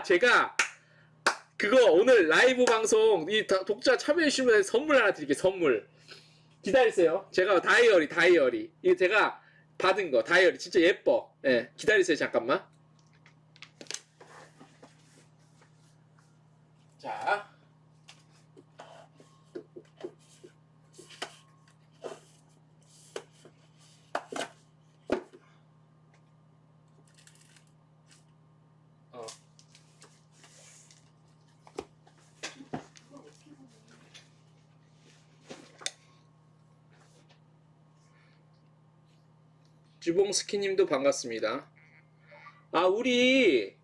제가 그거 오늘 라이브 방송 이 독자 참여해주시면 분들 선물 하나 드릴게요. 선물. 기다리세요. 제가 다이어리. 이거 제가 받은 거 다이어리 진짜 예뻐. 예, 기다리세요. 잠깐만. 자. 주봉스키님도 반갑습니다. 우리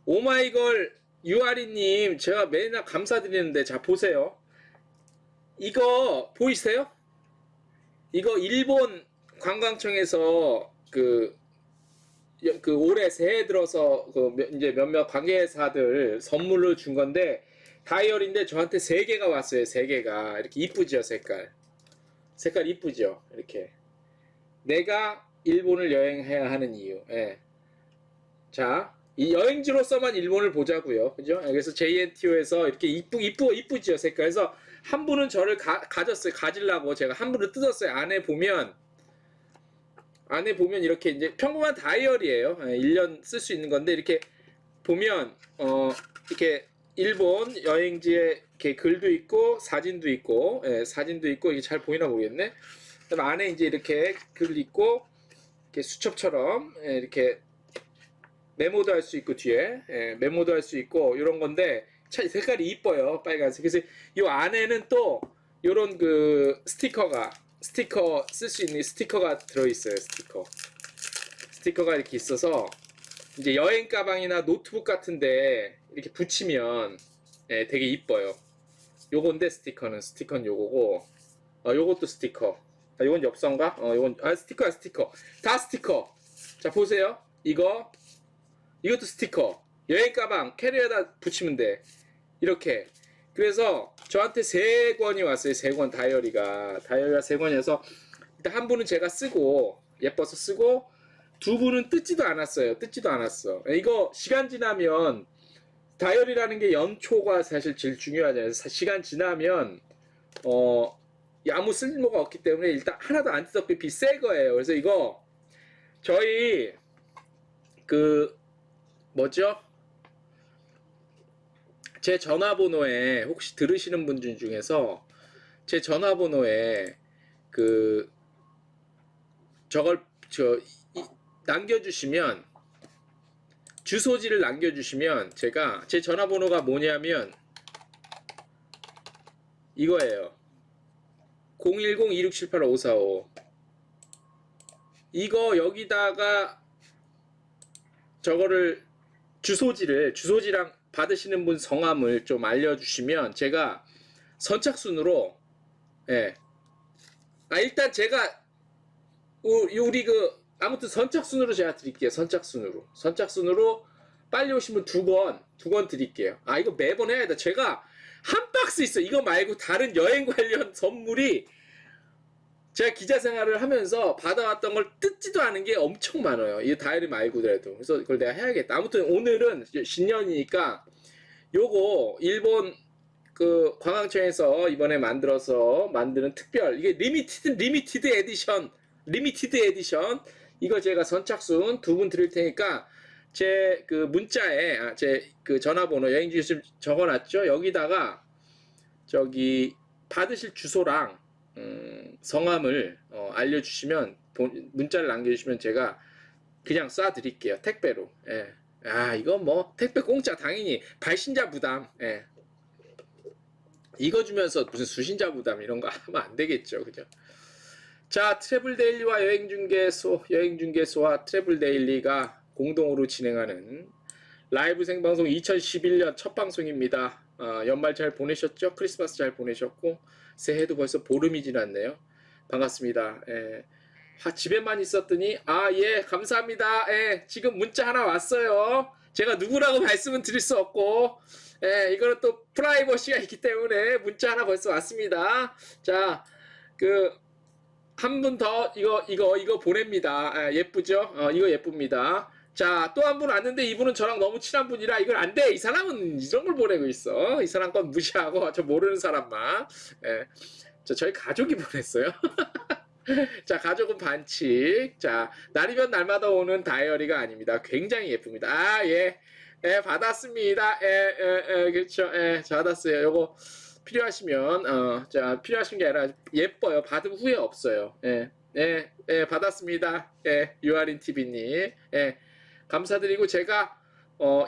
오마이걸 유아리님 제가 맨날 감사드리는데 자 보세요. 이거 보이세요? 이거 일본 관광청에서 그 올해 새해 들어서 이제 몇몇 관계사들 선물로 준 건데 다이어리인데 저한테 3개가 왔어요. 3개가 이렇게 이쁘죠 색깔 이쁘죠 이렇게 내가 일본을 여행해야 하는 이유. 예. 자, 이 여행지로서만 일본을 보자고요. 그죠? 그래서 JNTO에서 이렇게 이쁘죠 색깔. 그래서 한 분은 저를 가지려고 제가 한 분을 뜯었어요. 안에 보면 이렇게 이제 평범한 다이어리예요. 1년 쓸 수 있는 건데 이렇게 보면 이렇게 일본 여행지에 이렇게 글도 있고 사진도 있고 이게 잘 보이나 모르겠네. 그다음 안에 이제 이렇게 글 있고 이렇게 수첩처럼 이렇게 메모도 할 수 있고 뒤에 메모도 할 수 있고 이런 건데 참 색깔이 이뻐요. 빨간색. 그래서 이 안에는 또 이런 그 스티커 쓸 수 있는 스티커가 들어있어요. 스티커가 이렇게 있어서 이제 여행 가방이나 노트북 같은데 이렇게 붙이면 되게 이뻐요. 요건데 스티커는 요거고 요것도 스티커. 요건 엽서인가? 요건 스티커야 스티커. 다 스티커. 자 보세요. 이것도 스티커. 여행 가방 캐리어에다 붙이면 돼. 이렇게. 그래서 저한테 3권이 왔어요. 3권 다이어리가 3권이어서 일단 한 분은 제가 쓰고 예뻐서 쓰고 2분은 뜯지도 않았어요. 이거 시간 지나면 다이어리라는 게 연초가 사실 제일 중요하잖아요. 시간 지나면 아무 쓸모가 없기 때문에 일단 하나도 안 뜯었고 새 거예요. 그래서 이거 저희 제 전화번호에 혹시 들으시는 분들 중에서 제 전화번호에 남겨주시면 주소지를 남겨주시면 제가 제 전화번호가 뭐냐면 이거예요. 010-2678-545 이거 여기다가 저거를 주소지랑 받으시는 분 성함을 좀 알려주시면 제가 선착순으로 일단 제가 우리 아무튼 선착순으로 제가 드릴게요. 선착순으로 빨리 오시면 2권 드릴게요. 이거 매번 해야 돼. 제가 한 박스 있어요. 이거 말고 다른 여행 관련 선물이 제가 기자 생활을 하면서 받아왔던 걸 뜯지도 않은 게 엄청 많아요. 이 다이어리 말고라도. 그래서 그걸 내가 해야겠다. 아무튼 오늘은 신년이니까 요거 일본 관광청에서 이번에 만드는 특별 이게 리미티드 에디션 이거 제가 선착순 2분 드릴 테니까 제 문자에 제 전화번호 여행지 좀 적어놨죠. 여기다가 받으실 주소랑 성함을 알려주시면 문자를 남겨주시면 제가 그냥 쏴드릴게요. 택배로. 이거 뭐 택배 공짜 당연히 발신자 부담. 이거 주면서 무슨 수신자 부담 이런 거 하면 안 되겠죠. 그죠? 자, 트래블데일리와 여행중개소와 트래블데일리가 공동으로 진행하는 라이브 생방송 2011년 첫 방송입니다. 연말 잘 보내셨죠? 크리스마스 잘 보내셨고 새해도 벌써 보름이 지났네요. 반갑습니다. 집에만 있었더니 예 감사합니다. 지금 문자 하나 왔어요. 제가 누구라고 말씀은 드릴 수 없고 이거는 또 프라이버시가 있기 때문에 문자 하나 벌써 왔습니다. 자, 한 분 더 이거 보냅니다. 예쁘죠? 이거 예쁩니다. 자, 또 한 분 왔는데 이분은 저랑 너무 친한 분이라 이건 안 돼. 이 사람은 이런 걸 보내고 있어. 이 사람 건 무시하고 저 모르는 사람만. 예. 저희 가족이 보냈어요. 자, 가족은 반칙. 자, 날이면 날마다 오는 다이어리가 아닙니다. 굉장히 예쁩니다. 아, 예. 예, 받았습니다. 예, 예, 예, 그렇죠. 예, 자, 받았어요. 요거 필요하시면, 자, 필요하신 게 아니라 예뻐요. 받으면 후회 없어요. 예, 예, 예, 받았습니다. 예, 유아린 TV님. 예, 감사드리고 제가,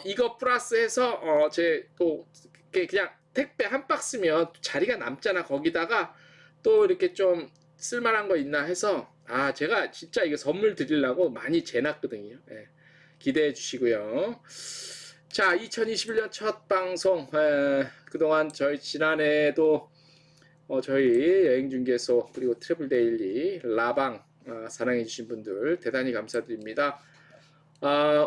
이거 플러스해서, 제 또, 그냥 택배 한 박스면 자리가 남잖아. 거기다가 또 이렇게 좀 쓸만한 거 있나 해서 제가 진짜 이거 선물 드리려고 많이 재놨거든요. 예, 기대해 주시고요. 자, 2021년 첫 방송. 그동안 저희 지난해에도 저희 여행중개소 그리고 트래블데일리 라방 사랑해 주신 분들 대단히 감사드립니다.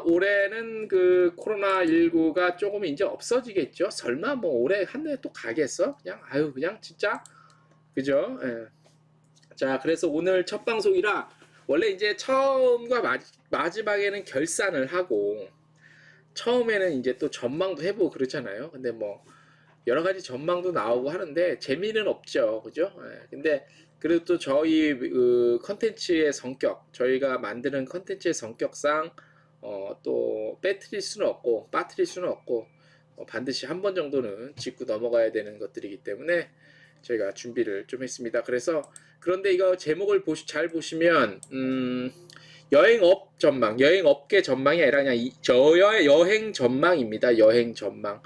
올해는 그 코로나19가 조금 이제 없어지겠죠. 설마 뭐 올해 한 해 또 가겠어? 그냥 그냥 진짜 그죠? 예. 자, 그래서 오늘 첫 방송이라 원래 이제 처음과 마지막에는 결산을 하고 처음에는 이제 또 전망도 해보고 그렇잖아요. 근데 뭐 여러 가지 전망도 나오고 하는데 재미는 없죠, 그죠? 예. 근데 그래도 또 저희 그 컨텐츠의 성격, 저희가 만드는 컨텐츠의 성격상 또 빠뜨릴 수는 없고 반드시 한 번 정도는 짚고 넘어가야 되는 것들이기 때문에 저희가 준비를 좀 했습니다. 그래서 그런데 이거 제목을 잘 보시면 여행업 전망, 여행업계 전망이 아니라 그냥 여행 전망입니다. 여행 전망.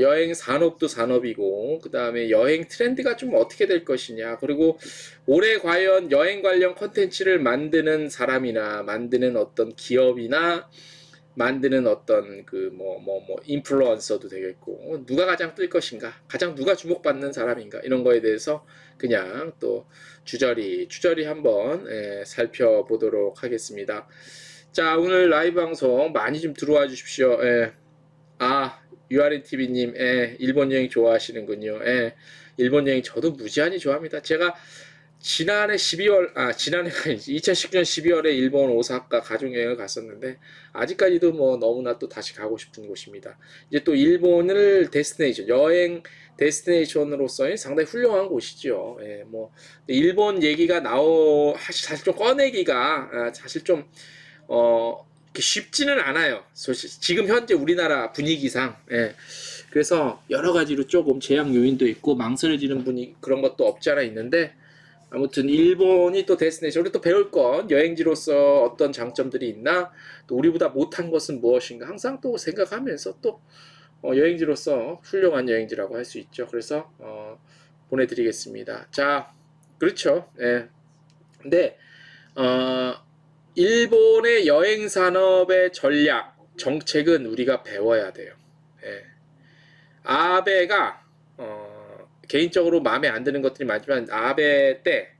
여행 산업도 산업이고 그 다음에 여행 트렌드가 좀 어떻게 될 것이냐, 그리고 올해 과연 여행 관련 컨텐츠를 만드는 사람이나 만드는 어떤 기업이나 만드는 어떤 그 인플루언서도 되겠고 누가 가장 뜰 것인가, 가장 누가 주목받는 사람인가, 이런 거에 대해서 그냥 또 주저리 한번 살펴보도록 하겠습니다. 자, 오늘 라이브 방송 많이 좀 들어와 주십시오. 유아린 TV님, 일본 여행 좋아하시는군요. 일본 여행 저도 무지하니 좋아합니다. 제가 지난해가 아니지, 2019년 12월에 일본 오사카 가족여행을 갔었는데 아직까지도 뭐 너무나 또 다시 가고 싶은 곳입니다. 이제 또 일본을 여행 데스티네이션으로서의 상당히 훌륭한 곳이죠. 뭐 일본 얘기가 사실 좀 꺼내기가 사실 좀 쉽지는 않아요. 지금 현재 우리나라 분위기상. 그래서 여러 가지로 조금 제약 요인도 있고 망설여지는 분이 그런 것도 없지 않아 있는데, 아무튼 일본이 또 데스티네이션, 우리 또 배울 건 여행지로서 어떤 장점들이 있나, 또 우리보다 못한 것은 무엇인가 항상 또 생각하면서 또 여행지로서 훌륭한 여행지라고 할 수 있죠. 그래서 보내드리겠습니다. 자, 그렇죠. 근데 일본의 여행 산업의 전략 정책은 우리가 배워야 돼요. 아베가 개인적으로 마음에 안 드는 것들이 많지만 아베 때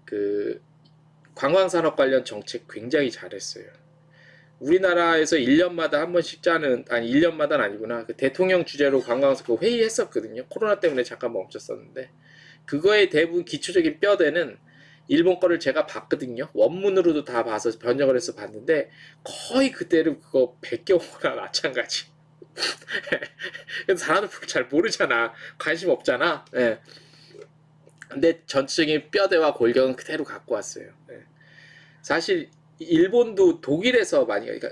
그 관광산업 관련 정책 굉장히 잘했어요. 우리나라에서 1년마다 한 번씩 짜는, 1년마다는 아니구나. 그 대통령 주재로 관광산업 회의 했었거든요. 코로나 때문에 잠깐 멈췄었는데 그거의 대부분 기초적인 뼈대는 일본 거를 제가 봤거든요. 원문으로도 다 봐서 번역을 해서 봤는데 거의 그대로 그거 베껴오거나 마찬가지. 사람들 잘 모르잖아. 관심 없잖아. 근데 전체적인 뼈대와 골격은 그대로 갖고 왔어요. 사실 일본도 독일에서 많이, 그러니까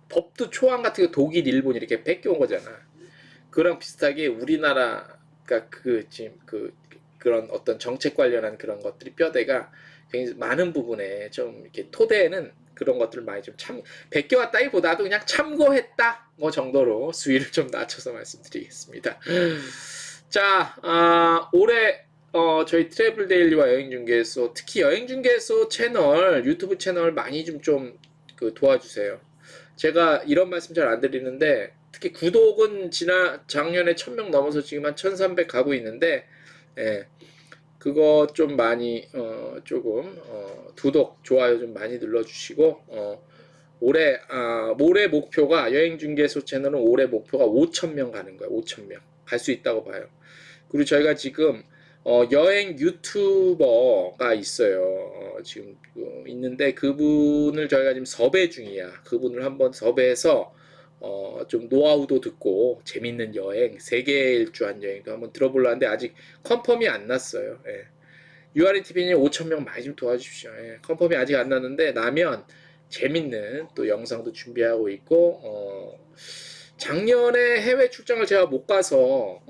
법도 초안 같은 거 독일, 일본 이렇게 뺏겨온 거잖아. 그랑 비슷하게 우리나라가 그런 어떤 정책 관련한 그런 것들이 뼈대가 굉장히 많은 부분에 좀 이렇게 토대에는 그런 것들을 많이 좀 베껴왔다기보다도 그냥 참고했다 뭐 정도로 수위를 좀 낮춰서 말씀드리겠습니다. 자, 올해 저희 트래블 데일리와 여행중개소, 특히 여행중개소 채널, 유튜브 채널 많이 좀 도와주세요. 제가 이런 말씀 잘 안 드리는데 특히 구독은 작년에 1000명 넘어서 지금 한 1300 가고 있는데 그거 좀 많이 조금 구독, 좋아요 좀 많이 눌러주시고 올해 목표가, 여행중개소 채널은 올해 목표가 5000명 가는 거예요. 5000명 갈 수 있다고 봐요. 그리고 저희가 지금 여행 유튜버가 있어요. 지금 있는데 그분을 저희가 지금 섭외 중이야. 그분을 한번 섭외해서 좀 노하우도 듣고 재밌는 여행, 세계 일주한 여행도 한번 들어보려는데 아직 컨펌이 안 났어요. 예. URTV님 5,000명 많이 좀 도와주십시오. 예. 컨펌이 아직 안 났는데 나면 재밌는 또 영상도 준비하고 있고 작년에 해외 출장을 제가 못 가서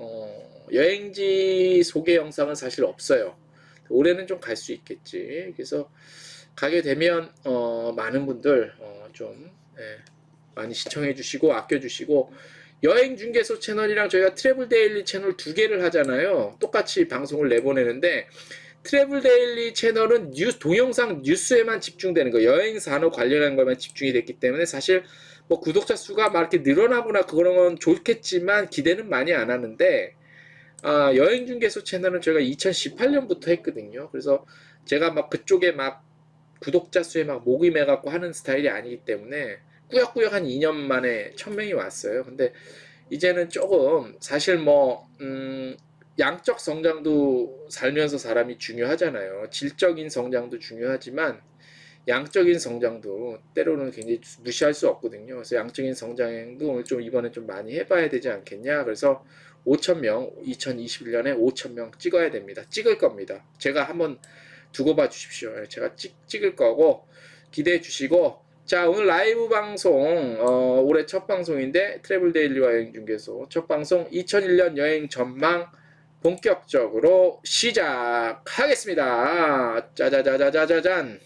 여행지 소개 영상은 사실 없어요. 올해는 좀 갈 수 있겠지. 그래서 가게 되면 많은 분들 좀 예, 많이 시청해 주시고 아껴 주시고 여행 중개소 채널이랑 저희가 트래블 데일리 채널 두 개를 하잖아요. 똑같이 방송을 내보내는데 트래블 데일리 채널은 동영상 뉴스에만 집중되는 거, 여행 산업 관련한 것만 집중이 됐기 때문에 사실 뭐 구독자 수가 막 이렇게 늘어나거나 그런 건 좋겠지만 기대는 많이 안 하는데 여행 중개소 채널은 저희가 2018년부터 했거든요. 그래서 제가 막 그쪽에 막 구독자 수에 막 목이 매갖고 하는 스타일이 아니기 때문에 꾸역꾸역 한 2년 만에 1000명이 왔어요. 근데 이제는 조금 사실 뭐 양적 성장도 살면서 사람이 중요하잖아요. 질적인 성장도 중요하지만 양적인 성장도 때로는 굉장히 무시할 수 없거든요. 그래서 양적인 성장도 오늘 좀 이번에 좀 많이 해봐야 되지 않겠냐. 그래서 5,000명, 2021년에 5,000명 찍어야 됩니다. 찍을 겁니다. 제가 한번 두고 봐 주십시오. 제가 찍을 거고 기대해 주시고 자 오늘 라이브 방송 올해 첫 방송인데 트래블 데일리와 여행 중개소 첫 방송 2001년 여행 전망 본격적으로 시작하겠습니다. 짜자자자자자잔.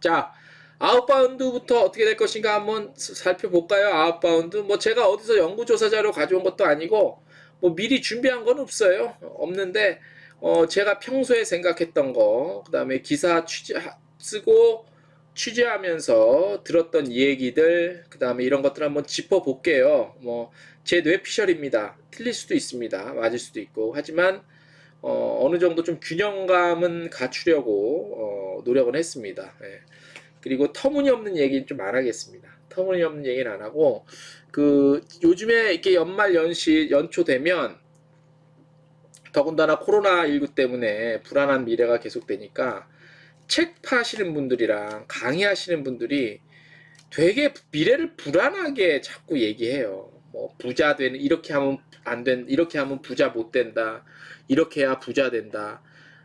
자, 아웃바운드부터 어떻게 될 것인가 한번 살펴볼까요? 아웃바운드. 뭐 제가 어디서 연구조사 자료 가져온 것도 아니고 뭐 미리 준비한 건 없어요. 없는데 제가 평소에 생각했던 거, 그다음에 기사 쓰고 취재하면서 들었던 얘기들, 그다음에 이런 것들 한번 짚어볼게요. 뭐 제 뇌피셜입니다. 틀릴 수도 있습니다. 맞을 수도 있고. 하지만 어느 정도 좀 균형감은 갖추려고 노력은 했습니다. 예. 그리고 터무니없는 얘기는 좀 안 하겠습니다. 터무니없는 얘기는 안 하고 요즘에 이렇게 연말 연초 되면 더군다나 코로나19 때문에 불안한 미래가 계속되니까 책 파시는 분들이랑 강의하시는 분들이 되게 미래를 불안하게 자꾸 얘기해요. 뭐 부자 되는 이렇게 하면 안 된, 이렇게 하면 부자 못 된다. 이렇게 해야 부자 된다.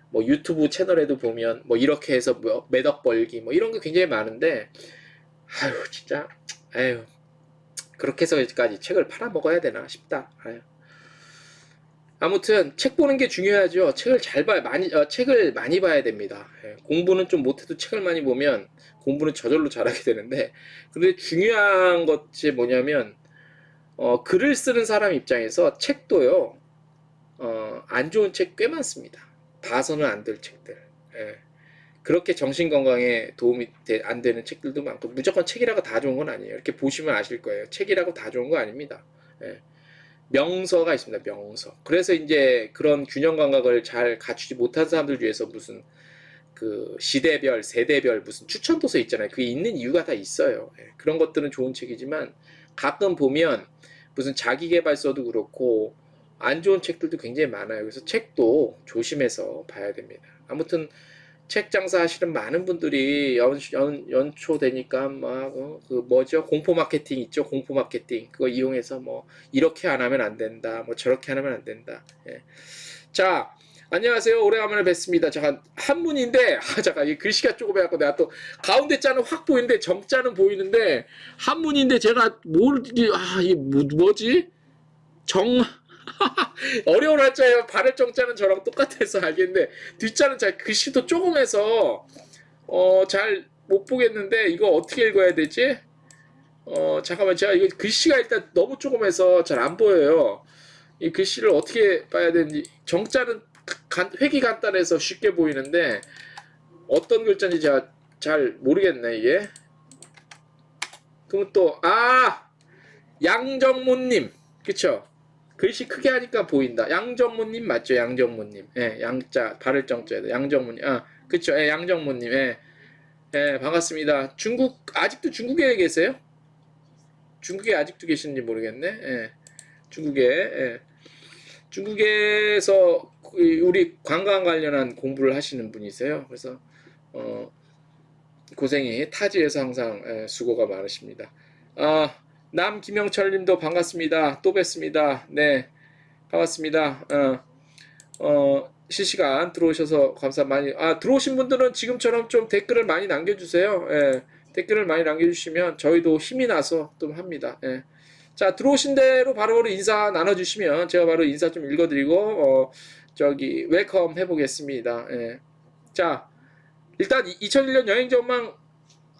뭐 유튜브 채널에도 보면 뭐 이렇게 해서 몇 억 벌기 뭐 이런 게 굉장히 많은데 아유 진짜 아유 그렇게 해서까지 책을 팔아 먹어야 되나 싶다. 아유. 아무튼 책 보는 게 중요하죠. 책을 잘 봐야 책을 많이 봐야 됩니다. 예, 공부는 좀 못해도 책을 많이 보면 공부는 저절로 잘하게 되는데 근데 중요한 것이 뭐냐면 글을 쓰는 사람 입장에서 책도요 안 좋은 책 꽤 많습니다. 봐서는 안 될 책들. 예. 그렇게 정신 건강에 도움이 안 되는 책들도 많고 무조건 책이라고 다 좋은 건 아니에요. 이렇게 보시면 아실 거예요. 책이라고 다 좋은 거 아닙니다. 예. 명서가 있습니다. 명서. 그래서 이제 그런 균형 감각을 잘 갖추지 못한 사람들 위해서 무슨 그 시대별, 세대별 무슨 추천 도서 있잖아요. 그게 있는 이유가 다 있어요. 예. 그런 것들은 좋은 책이지만 가끔 보면 무슨 자기계발서도 그렇고 안 좋은 책들도 굉장히 많아요. 그래서 책도 조심해서 봐야 됩니다. 아무튼 책 장사하시는 많은 분들이 연초 되니까 막 그 뭐죠? 공포 마케팅 있죠? 공포 마케팅 그거 이용해서 뭐 이렇게 안 하면 안 된다, 뭐 저렇게 안 하면 안 된다. 예. 자, 안녕하세요. 오래간만에 뵙습니다. 잠깐 한문인데 잠깐 이 글씨가 조금 해갖고 내가 또 가운데 자는 확 보이는데 정자는 보이는데 한문인데 제가 이게 뭐지? 정 어려운 한자예요. 발을 정자는 저랑 똑같아서 알겠는데 뒷자는 잘 글씨도 조금해서 잘 못 보겠는데 이거 어떻게 읽어야 되지? 잠깐만 제가 이거 글씨가 일단 너무 조금해서 잘 안 보여요. 이 글씨를 어떻게 봐야 되는지 정자는 획이 간단해서 쉽게 보이는데 어떤 글자인지 제가 잘 모르겠네 이게. 그럼 또 양정모님 그쵸? 글씨 크게 하니까 보인다. 양정모님 맞죠? 양정모님. 예, 양자 발을 정자에다 양정모님. 그쵸? 예, 양정모님. 예, 예, 반갑습니다. 아직도 중국에 계세요? 중국에 아직도 계시는지 모르겠네. 예, 중국에. 예. 중국에서 우리 관광 관련한 공부를 하시는 분이세요. 그래서 고생이 타지에서 항상 수고가 많으십니다. 아, 남김영철님도 반갑습니다. 또 뵙습니다. 네, 반갑습니다. 실시간 들어오셔서 감사 많이. 들어오신 분들은 지금처럼 좀 댓글을 많이 남겨주세요. 예, 댓글을 많이 남겨주시면 저희도 힘이 나서 좀 합니다. 예. 자, 들어오신 대로 바로 인사 나눠주시면 제가 바로 인사 좀 읽어드리고 저기 웰컴 해보겠습니다. 예. 자, 일단 2001년 여행 전망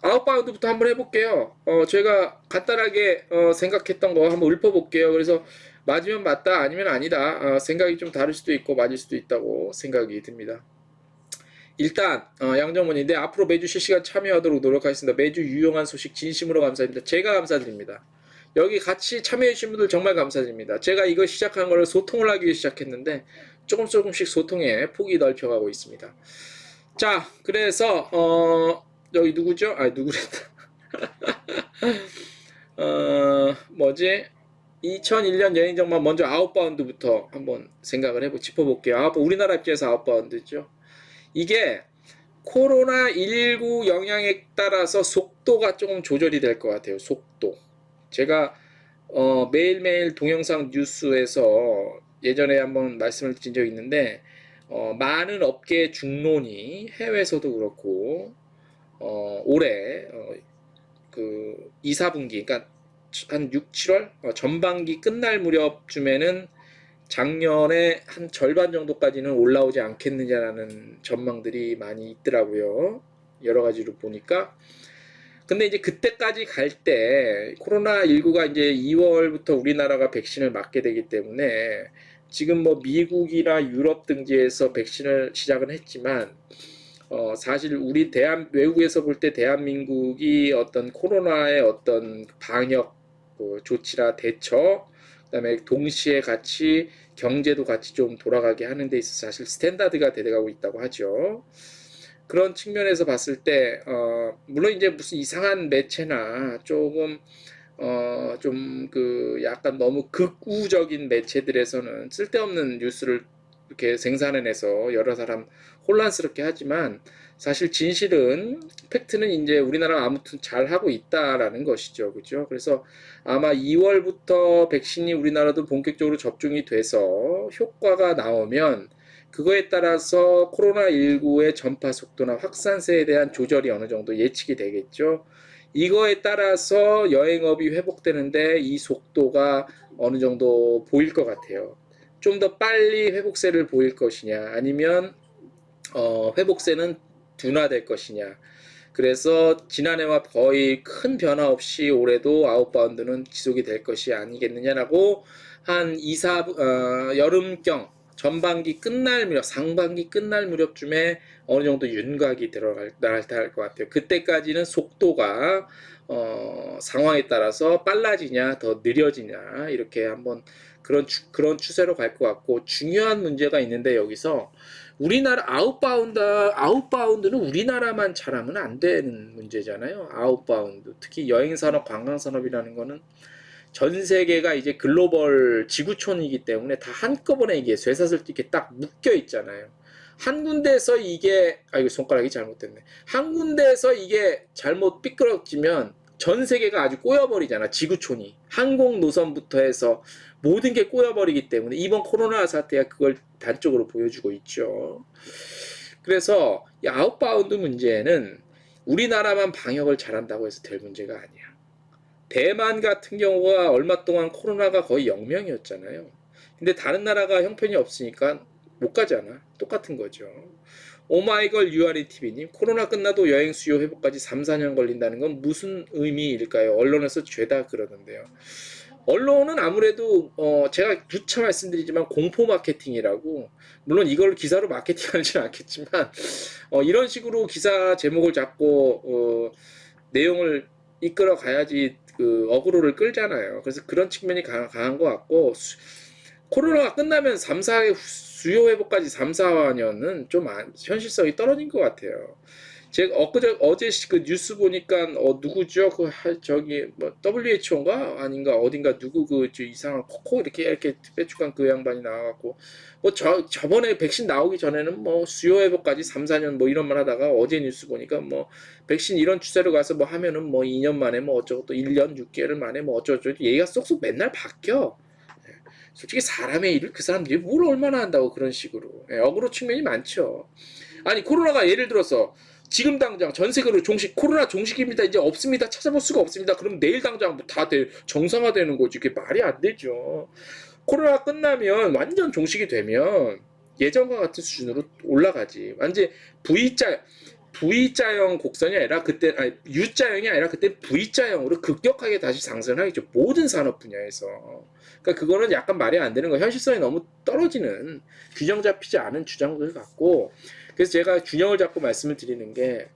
아웃바운드부터 한번 해볼게요. 제가 간단하게 생각했던 거 한번 읊어볼게요. 그래서 맞으면 맞다, 아니면 아니다. 생각이 좀 다를 수도 있고 맞을 수도 있다고 생각이 듭니다. 일단 양정문인데 앞으로 매주 실시간 참여하도록 노력하겠습니다. 매주 유용한 소식 진심으로 감사드립니다. 제가 감사드립니다. 여기 같이 참여해주신 분들 정말 감사드립니다. 제가 이거 시작한 걸 소통을 하기 위해 시작했는데 조금씩 소통의 폭이 넓혀가고 있습니다. 자, 그래서 여기 누구죠? 누구랬다. 뭐지? 2001년 여행정만 먼저 아웃바운드부터 한번 생각을 짚어볼게요. 우리나라 입장에서 아웃바운드죠. 이게 코로나19 영향에 따라서 속도가 조금 조절이 될 것 같아요. 속도. 제가 매일매일 동영상 뉴스에서 예전에 한번 말씀을 드린 적이 있는데 많은 업계의 중론이 해외에서도 그렇고 올해 그 2, 4분기 그러니까 한 6, 7월 전반기 끝날 무렵쯤에는 작년에 한 절반 정도까지는 올라오지 않겠느냐라는 전망들이 많이 있더라고요. 여러 가지로 보니까. 근데 이제 그때까지 갈 때 코로나19가 이제 2월부터 우리나라가 백신을 맞게 되기 때문에 지금 뭐 미국이나 유럽 등지에서 백신을 시작은 했지만 사실 우리 외국에서 볼 때 대한민국이 어떤 코로나의 어떤 방역 조치나 대처, 그다음에 동시에 같이 경제도 같이 좀 돌아가게 하는 데 있어서 사실 스탠다드가 돼가고 있다고 하죠. 그런 측면에서 봤을 때 물론 이제 무슨 이상한 매체나 조금 좀 그 약간 너무 극우적인 매체들에서는 쓸데없는 뉴스를 이렇게 생산해내서 여러 사람 혼란스럽게 하지만 사실 진실은 팩트는 이제 우리나라가 아무튼 잘 하고 있다라는 것이죠. 그죠? 그래서 아마 2월부터 백신이 우리나라도 본격적으로 접종이 돼서 효과가 나오면 그거에 따라서 코로나19의 전파 속도나 확산세에 대한 조절이 어느 정도 예측이 되겠죠. 이거에 따라서 여행업이 회복되는데 이 속도가 어느 정도 보일 것 같아요. 좀 더 빨리 회복세를 보일 것이냐, 아니면 회복세는 둔화될 것이냐. 그래서 지난해와 거의 큰 변화 없이 올해도 아웃바운드는 지속이 될 것이 아니겠느냐라고 한 2, 4, 여름경 전반기 끝날 무렵, 상반기 끝날 무렵쯤에 어느 정도 윤곽이 들어갈 것 같아요. 그때까지는 속도가 상황에 따라서 빨라지냐, 더 느려지냐 이렇게 한번 그런 추세로 갈 것 같고, 중요한 문제가 있는데 여기서 우리나라 아웃바운드는 우리나라만 잘하면 안 되는 문제잖아요. 아웃바운드, 특히 여행산업, 관광산업이라는 거는 전 세계가 이제 글로벌 지구촌이기 때문에 다 한꺼번에 이게 쇠사슬 이렇게 딱 묶여 있잖아요. 한 군데에서 이게 이거 손가락이 잘못됐네. 한 군데에서 이게 잘못 삐뚤어지면 전 세계가 아주 꼬여버리잖아. 지구촌이 항공 노선부터 해서 모든 게 꼬여버리기 때문에 이번 코로나 사태가 그걸 단적으로 보여주고 있죠. 그래서 이 아웃바운드 문제는 우리나라만 방역을 잘한다고 해서 될 문제가 아니야. 대만 같은 경우가 얼마 동안 코로나가 거의 0명이었잖아요. 근데 다른 나라가 형편이 없으니까 못 가잖아. 똑같은 거죠. 오마이걸 유아리 TV님, 코로나 끝나도 여행 수요 회복까지 3, 4년 걸린다는 건 무슨 의미일까요? 언론에서 죄다 그러는데요. 언론은 아무래도 제가 누차 말씀드리지만 공포 마케팅이라고, 물론 이걸 기사로 마케팅하지는 않겠지만 이런 식으로 기사 제목을 잡고 내용을 이끌어 가야지 그 어그로를 끌잖아요. 그래서 그런 측면이 강한 것 같고, 코로나가 끝나면 3, 4의 수요 회복까지 3, 4년은 좀 현실성이 떨어진 것 같아요. 제가 어제 그 뉴스 보니까 누구죠? 저기 뭐 WHO인가 아닌가 어딘가 누구 저 이상한 코코 이렇게 빼쭉한 그 양반이 나와갖고 뭐 저번에 백신 나오기 전에는 뭐 수요 회복까지 3, 4년 뭐 이런 말 하다가 어제 뉴스 보니까 뭐 백신 이런 추세로 가서 뭐 하면은 뭐 2년 만에 뭐 어쩌고 또 1년 6개월 만에 뭐 어쩌고 얘기가 쏙쏙 맨날 바뀌어. 솔직히 사람의 일을 그 사람들이 뭘 얼마나 한다고 그런 식으로. 억울한 측면이 많죠. 아니 코로나가 예를 들어서 지금 당장 전 세계로 코로나 종식입니다 이제 없습니다 찾아볼 수가 없습니다 그럼 내일 당장 다 정상화되는 거지. 그게 말이 안 되죠. 코로나 끝나면 완전 종식이 되면 예전과 같은 수준으로 올라가지. 완전 V자형 곡선이 아니라 그때 U자형이 아니라 그때 V자형으로 급격하게 다시 상승하겠죠. 모든 산업 분야에서. 그러니까 그거는 약간 말이 안 되는 거. 현실성이 너무 떨어지는 균형 잡히지 않은 주장들 같고. 그래서 제가 균형을 잡고 말씀을 드리는 게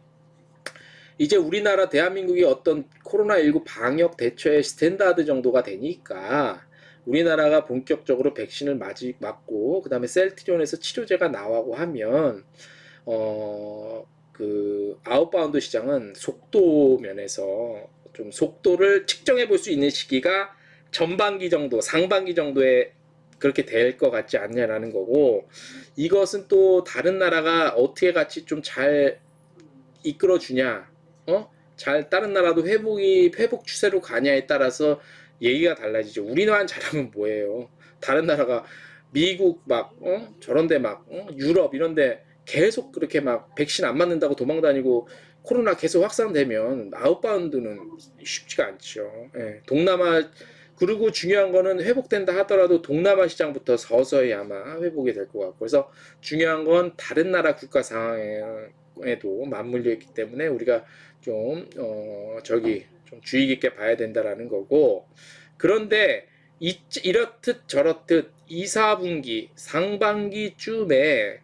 이제 우리나라 대한민국이 어떤 코로나19 방역 대처의 스탠다드 정도가 되니까 우리나라가 본격적으로 백신을 맞고 그다음에 셀트리온에서 치료제가 나오고 하면 그 아웃바운드 시장은 속도 면에서 좀 속도를 측정해 볼 수 있는 시기가 전반기 정도, 상반기 정도에 그렇게 될 것 같지 않냐라는 거고, 이것은 또 다른 나라가 어떻게 같이 좀 잘 이끌어 주냐, 잘 다른 나라도 회복 추세로 가냐에 따라서 얘기가 달라지죠. 우리나라만 잘하면 뭐예요? 다른 나라가 미국 막 저런데 막 유럽 이런데 계속 그렇게 막 백신 안 맞는다고 도망다니고 코로나 계속 확산되면 아웃바운드는 쉽지가 않죠. 예, 동남아 그리고 중요한 거는 회복된다 하더라도 동남아 시장부터 서서히 아마 회복이 될 것 같고 그래서 중요한 건 다른 나라 국가 상황에도 맞물려 있기 때문에 우리가 좀 좀 주의 깊게 봐야 된다라는 거고 그런데 이렇듯 저렇듯 2, 4분기 상반기쯤에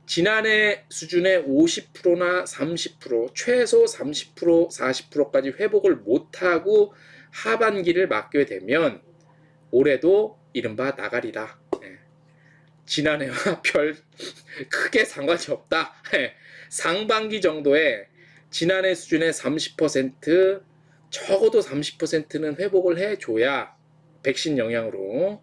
지난해 수준의 50%나 30% 최소 30% 40%까지 회복을 못하고 하반기를 맞게 되면 올해도 이른바 나가리라. 지난해와 별 크게 상관이 없다. 상반기 정도에 지난해 수준의 30% 적어도 30%는 회복을 해줘야 백신 영향으로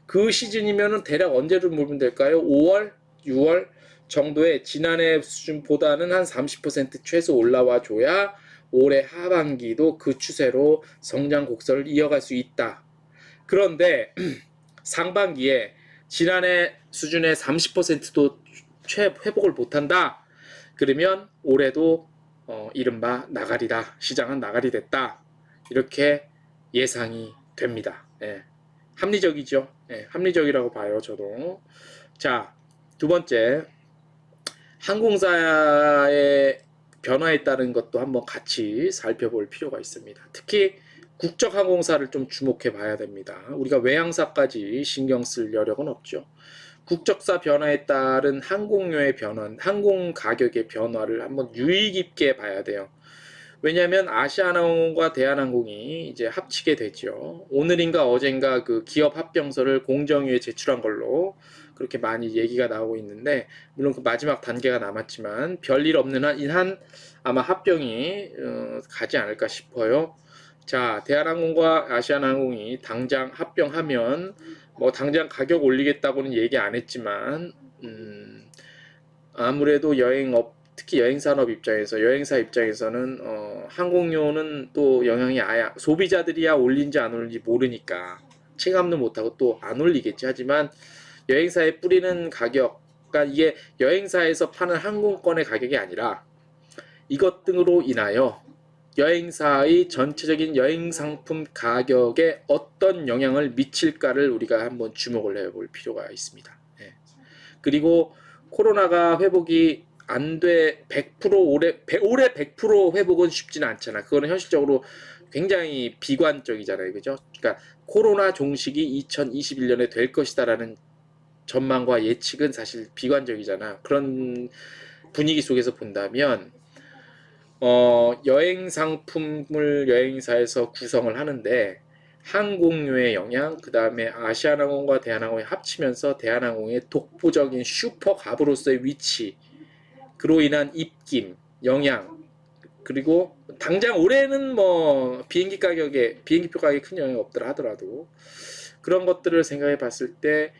그 시즌이면은 대략 언제로 보면 될까요? 5월, 6월 정도에 지난해 수준보다는 한 30% 최소 올라와 줘야 올해 하반기도 그 추세로 성장 곡선을 이어갈 수 있다. 그런데 상반기에 지난해 수준의 30%도 회복을 못한다. 그러면 올해도 이른바 나가리다. 시장은 나가리 됐다. 이렇게 예상이 됩니다. 예. 합리적이죠. 예, 합리적이라고 봐요. 저도. 자, 두 번째 항공사의 변화에 따른 것도 한번 같이 살펴볼 필요가 있습니다. 특히 국적 항공사를 좀 주목해 봐야 됩니다. 우리가 외항사까지 신경 쓸 여력은 없죠. 국적사 변화에 따른 항공료의 변화, 항공 가격의 변화를 한번 유의 깊게 봐야 돼요. 왜냐하면 아시아나항공과 대한항공이 이제 합치게 되죠. 오늘인가 어젠가 그 기업 합병서를 공정위에 제출한 걸로 그렇게 많이 얘기가 나오고 있는데 물론 그 마지막 단계가 남았지만 별일 없는 한 아마 합병이 가지 않을까 싶어요. 자, 대한항공과 아시아나항공이 당장 합병하면 뭐 당장 가격 올리겠다고는 얘기 안 했지만 아무래도 특히 여행산업 입장에서 여행사 입장에서는 항공료는 또 영향이 아예 소비자들이야 올린지 안 올린지 모르니까 체감도 못하고 또 안 올리겠지. 하지만 여행사에 뿌리는 가격, 그러니까 이게 여행사에서 파는 항공권의 가격이 아니라 이것 등으로 인하여 여행사의 전체적인 여행 상품 가격에 어떤 영향을 미칠까를 우리가 한번 주목을 해볼 필요가 있습니다. 예. 그리고 코로나가 회복이 안 돼 100% 올해 100% 회복은 쉽지는 않잖아. 그거는 현실적으로 굉장히 비관적이잖아요. 그죠? 그러니까 코로나 종식이 2021년에 될 것이다라는 전망과 예측은 사실 비관적이잖아. 그런 분위기 속에서 본다면 여행 상품을 여행사에서 구성을 하는데 항공료의 영향, 그 다음에 아시아나항공과 대한항공이 합치면서 대한항공의 독보적인 슈퍼갑으로서의 위치, 그로 인한 입김, 영향, 그리고 당장 올해는 뭐 비행기표 가격에 큰 영향이 없더라 하더라도 그런 것들을 생각해 봤을 때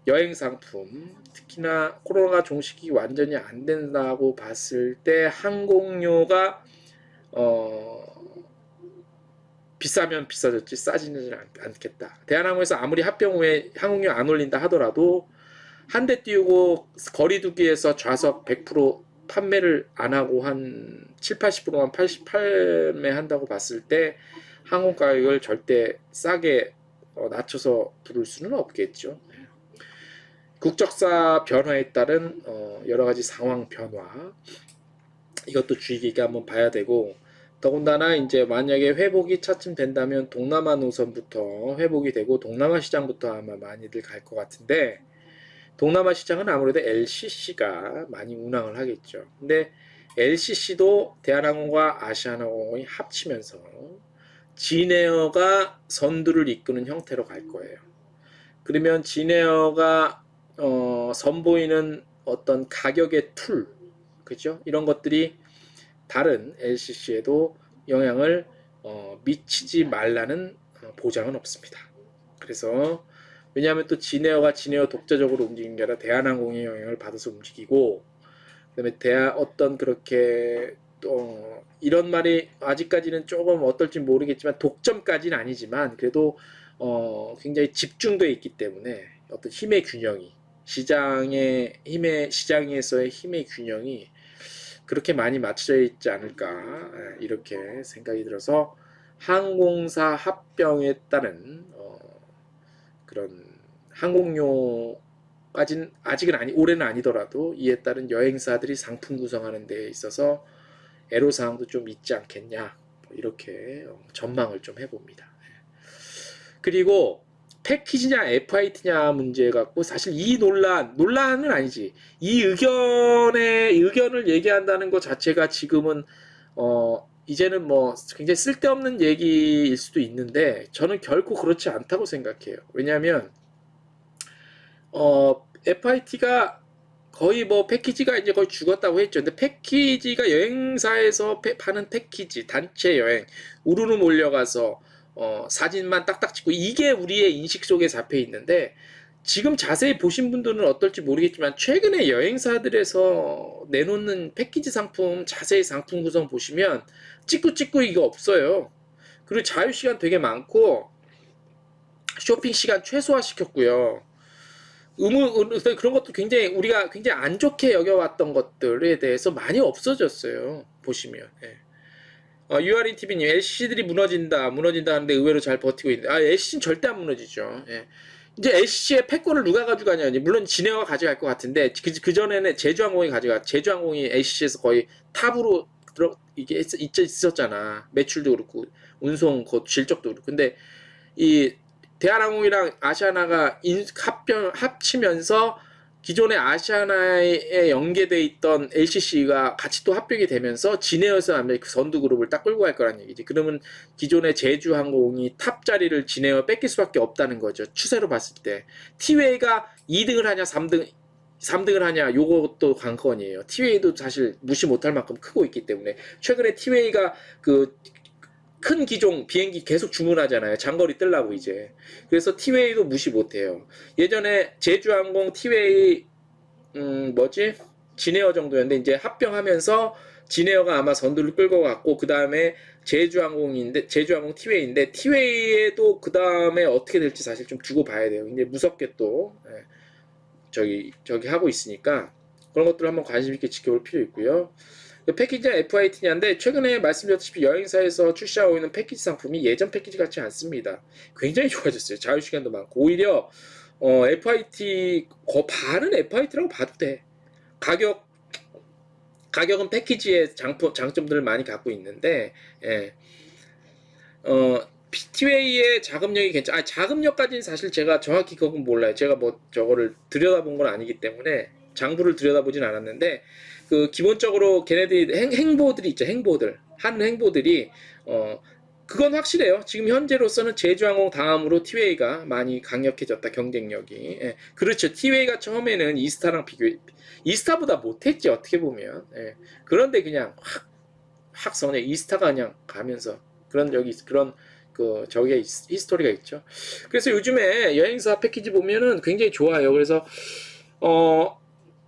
여행 상품, 특히나 코로나 종식이 완전히 안 된다고 봤을 때 항공료가 비싸면 비싸졌지 싸지는 않겠다. 대한항공에서 아무리 합병 후에 항공료 안 올린다 하더라도 한 대 띄우고 거리두기에서 좌석 100% 판매를 안 하고 한 7, 80%만 판매한다고 봤을 때 항공 가격을 절대 싸게 낮춰서 부를 수는 없겠죠. 국적사 변화에 따른 여러 가지 상황 변화, 이것도 주의 깊게 한번 봐야 되고, 더군다나 이제 만약에 회복이 차츰 된다면 동남아 노선부터 회복이 되고 동남아 시장부터 아마 많이들 갈 것 같은데, 동남아 시장은 아무래도 LCC가 많이 운항을 하겠죠. 근데 LCC도 대한항공과 아시아나항공이 합치면서 진에어가 선두를 이끄는 형태로 갈 거예요. 그러면 진에어가 선보이는 어떤 가격의 툴, 그죠? 이런 것들이 다른 LCC에도 영향을 미치지 말라는 보장은 없습니다. 그래서 왜냐하면 또 진에어가 진에어 독자적으로 움직이는 게 아니라 대한항공의 영향을 받아서 움직이고, 그다음에 어떤 그렇게 이런 말이 아직까지는 조금 어떨지 모르겠지만 독점까지는 아니지만 그래도 굉장히 집중되어 있기 때문에 어떤 힘의 균형이 시장에서의 힘의 균형이 그렇게 많이 맞춰져 있지 않을까 이렇게 생각이 들어서 항공사 합병에 따른 그런 항공료까지는 아직은 올해는 아니더라도 이에 따른 여행사들이 상품 구성하는 데 있어서 애로사항도 좀 있지 않겠냐 이렇게 전망을 좀 해봅니다. 그리고 패키지냐 FIT냐 문제 갖고 사실 이 논란은 아니지, 이 의견을 얘기한다는 것 자체가 지금은 이제는 뭐 굉장히 쓸데없는 얘기일 수도 있는데 저는 결코 그렇지 않다고 생각해요. 왜냐하면 FIT가 거의 뭐 패키지가 이제 거의 죽었다고 했죠. 근데 패키지가 여행사에서 파는 패키지, 단체 여행, 우르르 몰려가서 사진만 딱딱 찍고 이게 우리의 인식 속에 잡혀 있는데, 지금 자세히 보신 분들은 어떨지 모르겠지만 최근에 여행사들에서 내놓는 패키지 상품 자세히 상품 구성 보시면 찍고 이거 없어요. 그리고 자유시간 되게 많고 쇼핑 시간 최소화 시켰고요. 그런 것도 굉장히 우리가 굉장히 안 좋게 여겨왔던 것들에 대해서 많이 없어졌어요. 보시면. 유아린 TV님, LCC들이 무너진다 하는데 의외로 잘 버티고 있는데, LCC는 절대 안 무너지죠. 예. 이제 LCC의 패권을 누가 가져가냐, 물론 진에어가 가져갈 것 같은데, 그 전에는 제주항공이 LCC에서 거의 탑으로 이게 있었잖아. 매출도 그렇고, 운송, 그 실적도 그렇고. 근데, 이, 대한항공이랑 아시아나가 합치면서 기존의 아시아나에 연계돼 있던 LCC가 같이 또 합병이 되면서 진에어에서 아마 그 선두그룹을 딱 끌고 갈 거란 얘기지. 그러면 기존의 제주항공이 탑 자리를 진에어 뺏길 수밖에 없다는 거죠. 추세로 봤을 때. 티웨이가 2등을 하냐 3등을 하냐 요것도 관건이에요. 티웨이도 사실 무시 못할 만큼 크고 있기 때문에 최근에 티웨이가 큰 기종 비행기 계속 주문하잖아요. 장거리 뜨려고 이제. 그래서 티웨이도 무시 못해요. 예전에 제주항공 티웨이 진에어 정도였는데 이제 합병하면서 진에어가 아마 선두를 끌고 갔고, 그 다음에 제주항공 티웨이인데 티웨이에도 그 다음에 어떻게 될지 사실 좀 두고 봐야 돼요. 이제 무섭게 또 저기 하고 있으니까 그런 것들을 한번 관심 있게 지켜볼 필요 있고요. 패키지냐 FIT냐인데 최근에 말씀드렸다시피 여행사에서 출시하고 있는 패키지 상품이 예전 패키지 같지 않습니다. 굉장히 좋아졌어요. 자유시간도 많고 오히려 FIT 반은 FIT라고 봐도 돼. 가격은 패키지의 장점들을 많이 갖고 있는데, 예. 티웨이의 자금력이 자금력까지는 사실 제가 정확히 그건 몰라요. 제가 뭐 저거를 들여다본 건 아니기 때문에 장부를 들여다보진 않았는데, 기본적으로 걔네들이 행보들이 있죠. 하는 행보들이 그건 확실해요. 지금 현재로서는 제주항공 다음으로 티웨이가 많이 강력해졌다, 경쟁력이. 예. 그렇죠. 티웨이가 처음에는 이스타랑 이스타보다 못했지, 어떻게 보면. 예. 그런데 그냥 확 성내, 이스타가 그냥 가면서 그런 저게 히스토리가 있죠. 그래서 요즘에 여행사 패키지 보면은 굉장히 좋아요. 그래서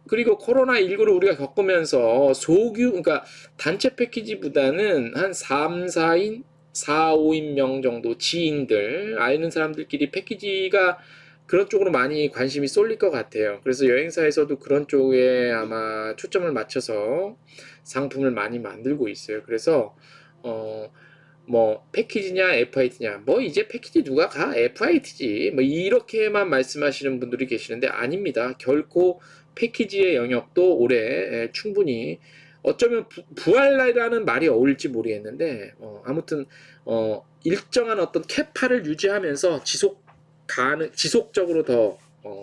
그리고 코로나19를 우리가 겪으면서 그러니까 단체 패키지보다는 한 3, 4인, 4, 5인명 정도 지인들, 아는 사람들끼리 패키지가 그런 쪽으로 많이 관심이 쏠릴 것 같아요. 그래서 여행사에서도 그런 쪽에 아마 초점을 맞춰서 상품을 많이 만들고 있어요. 그래서, 뭐 패키지냐 FIT냐, 뭐 이제 패키지 누가 가, FIT지 뭐 이렇게만 말씀하시는 분들이 계시는데 아닙니다. 결코 패키지의 영역도 올해 충분히, 어쩌면 부활이라는 말이 어울릴지 모르겠는데 아무튼 일정한 어떤 캐파를 유지하면서 지속적으로 더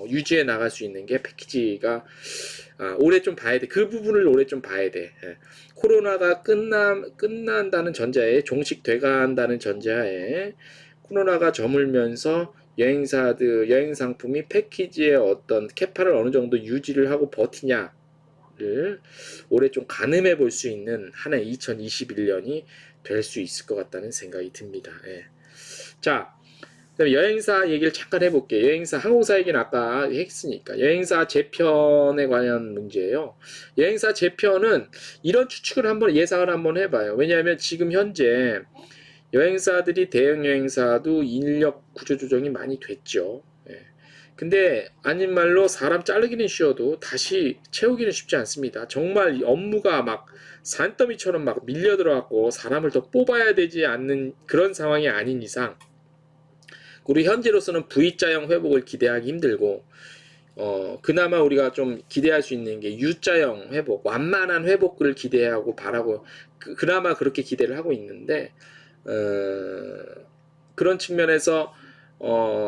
유지해 나갈 수 있는 게 패키지가, 올해 좀 봐야 돼. 그 부분을 올해 좀 봐야 돼. 예. 코로나가 끝난다는 전제하에, 종식돼 간다는 전제하에 코로나가 저물면서 여행 상품이 패키지의 어떤 캐파를 어느 정도 유지를 하고 버티냐를 올해 좀 가늠해 볼 수 있는 한 해 2021년이 될 수 있을 것 같다는 생각이 듭니다. 예. 자, 그럼 여행사 얘기를 잠깐 해볼게요. 항공사 얘기는 아까 했으니까. 여행사 재편에 관한 문제예요. 여행사 재편은 이런 추측을 예상을 한번 해봐요. 왜냐하면 지금 현재 여행사들이, 대형 여행사도 인력 구조 조정이 많이 됐죠. 예. 근데 아닌 말로 사람 자르기는 쉬워도 다시 채우기는 쉽지 않습니다. 정말 업무가 막 산더미처럼 막 밀려 들어갔고 사람을 더 뽑아야 되지 않는 그런 상황이 아닌 이상, 그리고 현재로서는 V자형 회복을 기대하기 힘들고, 그나마 우리가 좀 기대할 수 있는 게 U자형 회복, 완만한 회복을 기대하고 바라고, 그나마 그렇게 기대를 하고 있는데, 그런 측면에서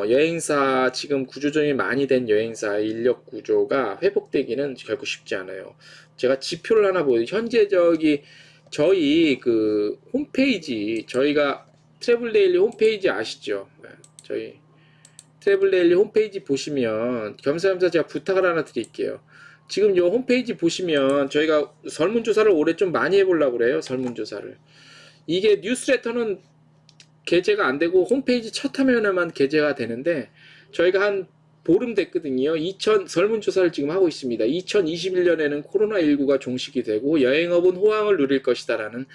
여행사, 지금 구조조정이 많이 된 여행사의 인력 구조가 회복되기는 결코 쉽지 않아요. 제가 지표를 하나 저희 그 홈페이지, 저희가 트래블데일리 홈페이지 아시죠? 저희 트래블데일리 홈페이지 보시면 겸사겸사 제가 부탁을 하나 드릴게요. 지금 요 홈페이지 보시면 저희가 설문조사를 올해 좀 많이 해보려고 그래요. 설문조사를. 이게 뉴스레터는 게재가 안 되고 홈페이지 첫 화면에만 게재가 되는데, 저희가 한 보름 됐거든요. 설문조사를 지금 하고 있습니다. 2021년에는 코로나19가 종식이 되고 여행업은 호황을 누릴 것이다라는,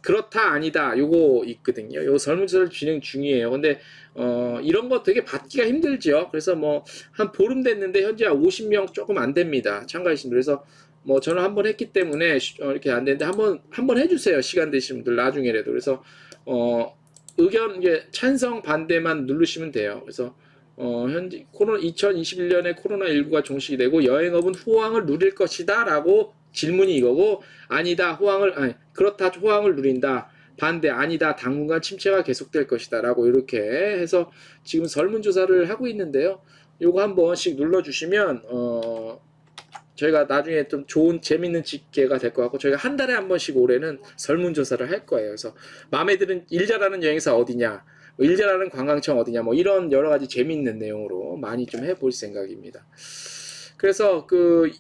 그렇다 아니다 요거 있거든요. 요 설문조사를 진행 중이에요. 근데 이런 거 되게 받기가 힘들죠. 그래서 뭐 한 보름 됐는데 현재 한 50명 조금 안 됩니다, 참가하신 분. 그래서 뭐 저는 한번 했기 때문에 이렇게 안 되는데 한번 해주세요, 시간 되시는 분들 나중에라도. 그래서 의견, 이게 찬성 반대만 누르시면 돼요. 그래서 현재 2021년에 코로나19가 종식이 되고 여행업은 호황을 누릴 것이다 라고 질문이 이거고, 아니다 그렇다 호황을 누린다, 반대 아니다 당분간 침체가 계속될 것이다 라고, 이렇게 해서 지금 설문조사를 하고 있는데요. 요거 한 번씩 눌러주시면 저희가 나중에 좀 좋은 재밌는 집계가 될 것 같고, 저희가 한 달에 한 번씩 올해는 설문조사를 할 거예요. 그래서 마음에 드는 일 잘하는 여행사 어디냐, 일 잘하는 관광청 어디냐, 뭐 이런 여러 가지 재밌는 내용으로 많이 좀 해볼 생각입니다. 그래서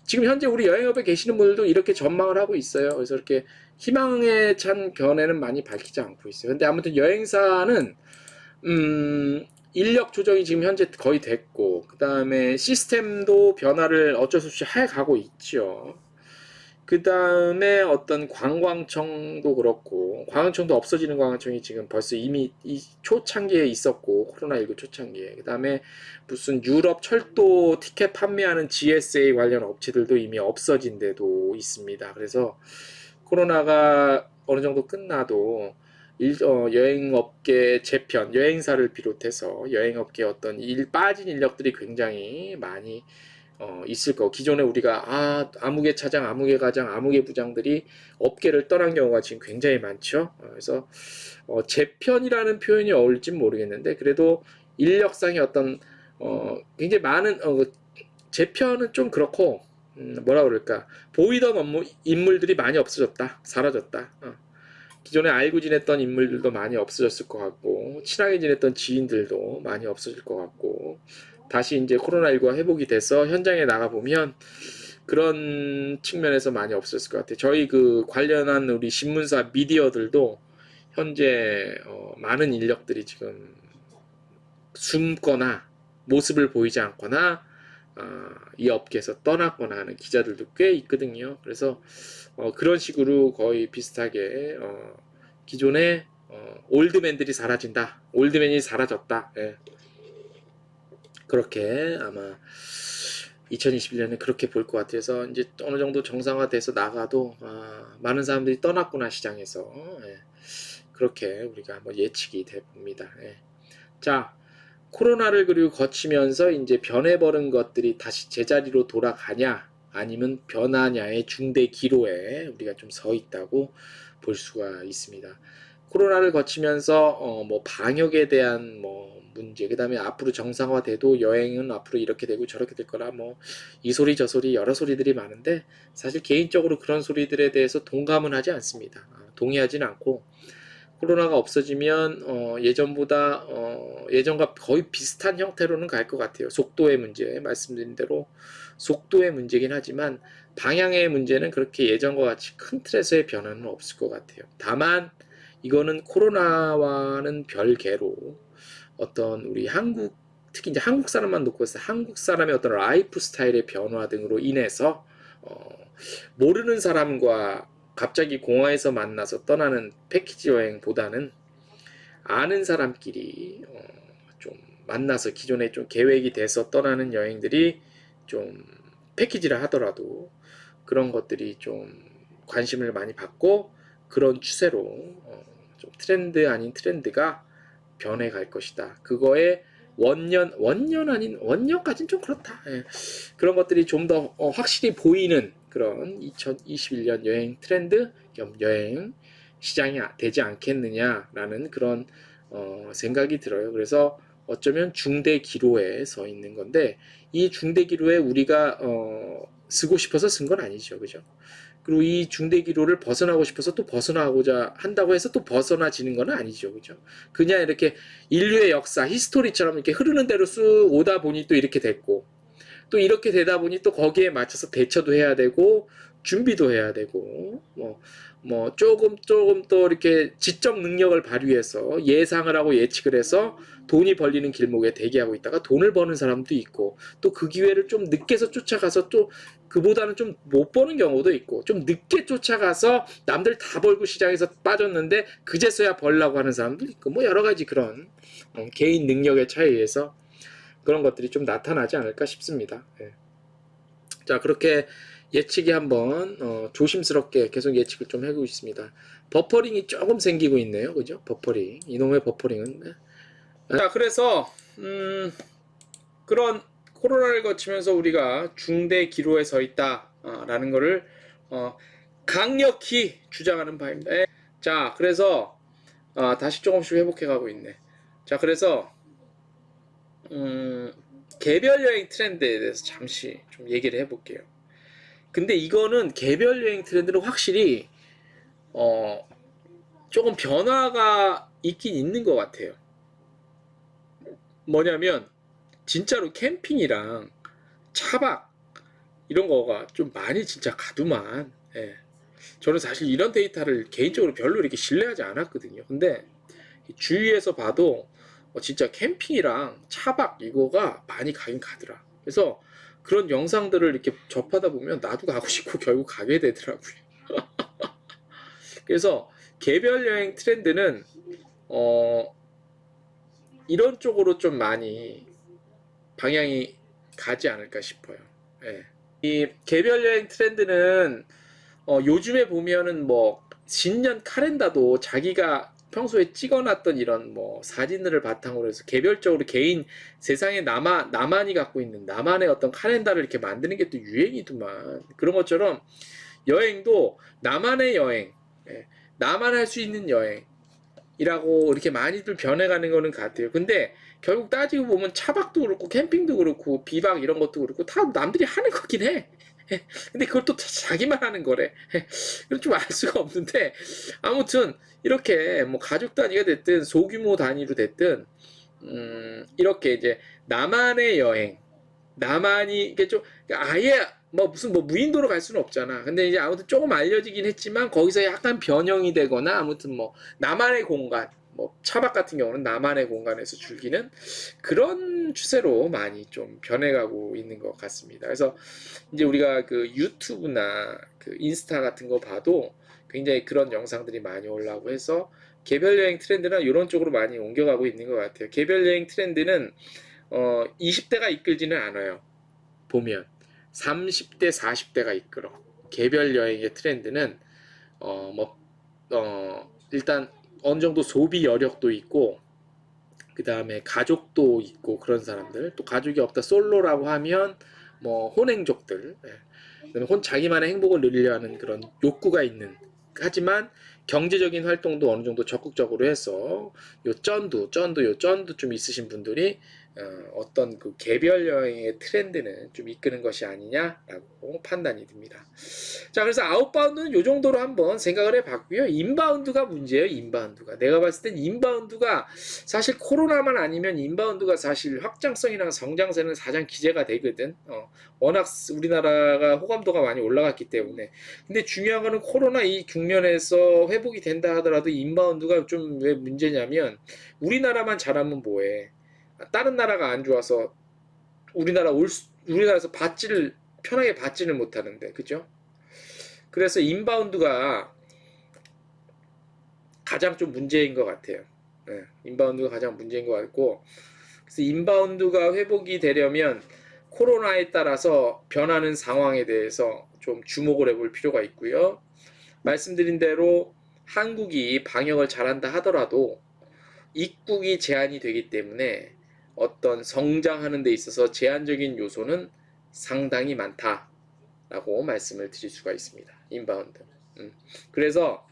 지금 현재 우리 여행업에 계시는 분들도 이렇게 전망을 하고 있어요. 그래서 이렇게 희망에 찬 견해는 많이 밝히지 않고 있어요. 근데 아무튼 여행사는 인력 조정이 지금 현재 거의 됐고, 그 다음에 시스템도 변화를 어쩔 수 없이 해 가고 있죠. 그 다음에 어떤 관광청도 그렇고, 관광청도 없어지는 관광청이 지금 벌써 이미 이 초창기에 있었고, 코로나19 초창기에. 그 다음에 무슨 유럽 철도 티켓 판매하는 GSA 관련 업체들도 이미 없어진 데도 있습니다. 그래서 코로나가 어느 정도 끝나도 여행업계 재편, 여행사를 비롯해서 여행업계 어떤 빠진 인력들이 굉장히 많이 있을 거고, 기존에 우리가 아무개 차장, 아무개 과장, 아무개 부장들이 업계를 떠난 경우가 지금 굉장히 많죠. 그래서 재편이라는 표현이 어울릴진 모르겠는데, 그래도 인력상의 어떤 굉장히 많은 재편은 좀 그렇고, 뭐라 그럴까, 보이던 인물들이 많이 없어졌다, 사라졌다. 기존에 알고 지냈던 인물들도 많이 없어졌을 것 같고, 친하게 지냈던 지인들도 많이 없어질 것 같고, 다시 이제 코로나19가 회복이 돼서 현장에 나가보면 그런 측면에서 많이 없었을 것 같아요. 저희 그 관련한 우리 신문사 미디어들도 현재 많은 인력들이 지금 숨거나 모습을 보이지 않거나 이 업계에서 떠났거나 하는 기자들도 꽤 있거든요. 그래서 그런 식으로 거의 비슷하게 기존의 올드맨들이 사라진다. 올드맨이 사라졌다. 예. 그렇게 아마 2021년에 그렇게 볼 것 같아서 이제 어느 정도 정상화돼서 나가도 많은 사람들이 떠났구나 시장에서. 예. 그렇게 우리가 한번 예측이 돼 봅니다. 예. 자, 코로나를 그리고 거치면서 이제 변해버린 것들이 다시 제자리로 돌아가냐 아니면 변하냐의 중대 기로에 우리가 좀 서 있다고 볼 수가 있습니다. 코로나를 거치면서 뭐 방역에 대한 뭐 문제, 그 다음에 앞으로 정상화돼도 여행은 앞으로 이렇게 되고 저렇게 될 거라 뭐 이 소리 저 소리 여러 소리들이 많은데 사실 개인적으로 그런 소리들에 대해서 동감은 하지 않습니다. 동의하지는 않고, 코로나가 없어지면 예전보다 예전과 거의 비슷한 형태로는 갈 것 같아요. 속도의 문제, 말씀드린 대로 속도의 문제긴 하지만 방향의 문제는 그렇게 예전과 같이 큰 틀에서의 변화는 없을 것 같아요. 다만 이거는 코로나와는 별개로 어떤 우리 한국, 특히 이제 한국 사람만 놓고 해서 한국 사람의 어떤 라이프 스타일의 변화 등으로 인해서 모르는 사람과 갑자기 공항에서 만나서 떠나는 패키지 여행보다는 아는 사람끼리 좀 만나서 기존에 좀 계획이 돼서 떠나는 여행들이 좀 패키지라 하더라도 그런 것들이 좀 관심을 많이 받고, 그런 추세로 좀 트렌드 아닌 트렌드가 변해갈 것이다. 그거에 원년 아닌 원년까지는 좀 그렇다. 예. 그런 것들이 좀 더 확실히 보이는 그런 2021년 여행 트렌드 겸 여행 시장이 되지 않겠느냐라는 그런 생각이 들어요. 그래서 어쩌면 중대 기로에 서 있는 건데, 이 중대 기로에 우리가 쓰고 싶어서 쓴 건 아니죠, 그죠? 그리고 이 중대 기로를 벗어나고 싶어서 또 벗어나고자 한다고 해서 또 벗어나지는 건 아니죠, 그죠? 그냥 이렇게 인류의 역사, 히스토리처럼 이렇게 흐르는 대로 쑥 오다 보니 또 이렇게 됐고, 또 이렇게 되다 보니 또 거기에 맞춰서 대처도 해야 되고 준비도 해야 되고 뭐 조금 또 이렇게 지적 능력을 발휘해서 예상을 하고 예측을 해서 돈이 벌리는 길목에 대기하고 있다가 돈을 버는 사람도 있고, 또 그 기회를 좀 늦게서 쫓아가서 또 그보다는 좀 못 버는 경우도 있고, 좀 늦게 쫓아가서 남들 다 벌고 시장에서 빠졌는데 그제서야 벌라고 하는 사람도 있고, 뭐 여러 가지 그런 개인 능력의 차이에서 그런 것들이 좀 나타나지 않을까 싶습니다. 예. 자, 그렇게 예측이 한번 조심스럽게 계속 예측을 좀 하고 있습니다. 버퍼링이 조금 생기고 있네요, 그죠? 버퍼링, 이놈의 버퍼링은. 자, 그래서 그런 코로나를 거치면서 우리가 중대 기로에 서 있다라는 것을 강력히 주장하는 바입니다. 예. 자, 그래서 다시 조금씩 회복해가고 있네. 자, 그래서 개별 여행 트렌드에 대해서 잠시 좀 얘기를 해볼게요. 근데 이거는 개별 여행 트렌드는 확실히 조금 변화가 있긴 있는 것 같아요. 뭐냐면 진짜로 캠핑이랑 차박 이런 거가 좀 많이 진짜 가두만. 예. 저는 사실 이런 데이터를 개인적으로 별로 이렇게 신뢰하지 않았거든요. 근데 주위에서 봐도 진짜 캠핑이랑 차박 이거가 많이 가긴 가더라. 그래서 그런 영상들을 이렇게 접하다 보면 나도 가고 싶고 결국 가게 되더라고요. 그래서 개별 여행 트렌드는 이런 쪽으로 좀 많이 방향이 가지 않을까 싶어요. 예. 이 개별 여행 트렌드는 요즘에 보면은 뭐 신년 카렌다도 자기가 평소에 찍어놨던 이런 뭐 사진들을 바탕으로 해서 개별적으로 개인 세상에 나만이 갖고 있는 나만의 어떤 카렌다를 이렇게 만드는 게 또 유행이더만. 그런 것처럼 여행도 나만의 여행, 예, 나만 할 수 있는 여행이라고 이렇게 많이들 변해가는 거는 같아요. 근데 결국 따지고 보면 차박도 그렇고 캠핑도 그렇고 비박 이런 것도 그렇고 다 남들이 하는 거긴 해. 근데 그걸 또 자기만 하는 거래. 이건 좀 알 수가 없는데 아무튼 이렇게 뭐 가족 단위가 됐든 소규모 단위로 됐든 이렇게 이제 나만의 여행, 나만이 이게 좀 아예 뭐 무슨 뭐 무인도로 갈 수는 없잖아. 근데 이제 아무튼 조금 알려지긴 했지만 거기서 약간 변형이 되거나 아무튼 뭐 나만의 공간, 뭐 차박 같은 경우는 나만의 공간에서 즐기는 그런 추세로 많이 좀 변해가고 있는 것 같습니다. 그래서 이제 우리가 그 유튜브나 그 인스타 같은 거 봐도 굉장히 그런 영상들이 많이 올라오고 해서 개별 여행 트렌드나 이런 쪽으로 많이 옮겨가고 있는 것 같아요. 개별 여행 트렌드는 20대가 이끌지는 않아요. 보면 30대, 40대가 이끌어. 개별 여행의 트렌드는 일단 어느 정도 소비 여력도 있고 그 다음에 가족도 있고 그런 사람들, 또 가족이 없다 솔로라고 하면 뭐 혼행족들, 자기만의 행복을 누리려 하는 그런 욕구가 있는, 하지만 경제적인 활동도 어느 정도 적극적으로 해서 요 쩐도 좀 있으신 분들이 어떤 그 개별 여행의 트렌드는 좀 이끄는 것이 아니냐라고 판단이 듭니다. 자, 그래서 아웃바운드는 요 정도로 한번 생각을 해봤고요. 인바운드가 문제예요. 인바운드가 내가 봤을 땐 인바운드가 사실 코로나만 아니면 인바운드가 사실 확장성이랑 성장세는 가장 기재가 되거든. 워낙 우리나라가 호감도가 많이 올라갔기 때문에. 근데 중요한 거는 코로나 이 국면에서 회복이 된다 하더라도 인바운드가 좀 왜 문제냐면 우리나라만 잘하면 뭐해. 다른 나라가 안 좋아서 우리나라에서 편하게 받지를 못하는데, 그죠? 그래서 인바운드가 가장 좀 문제인 것 같아요. 네, 인바운드가 가장 문제인 것 같고, 그래서 인바운드가 회복이 되려면 코로나에 따라서 변하는 상황에 대해서 좀 주목을 해볼 필요가 있고요. 말씀드린 대로 한국이 방역을 잘한다 하더라도 입국이 제한이 되기 때문에 어떤 성장하는 데 있어서 제한적인 요소는 상당히 많다라고 말씀을 드릴 수가 있습니다. 인바운드. 그래서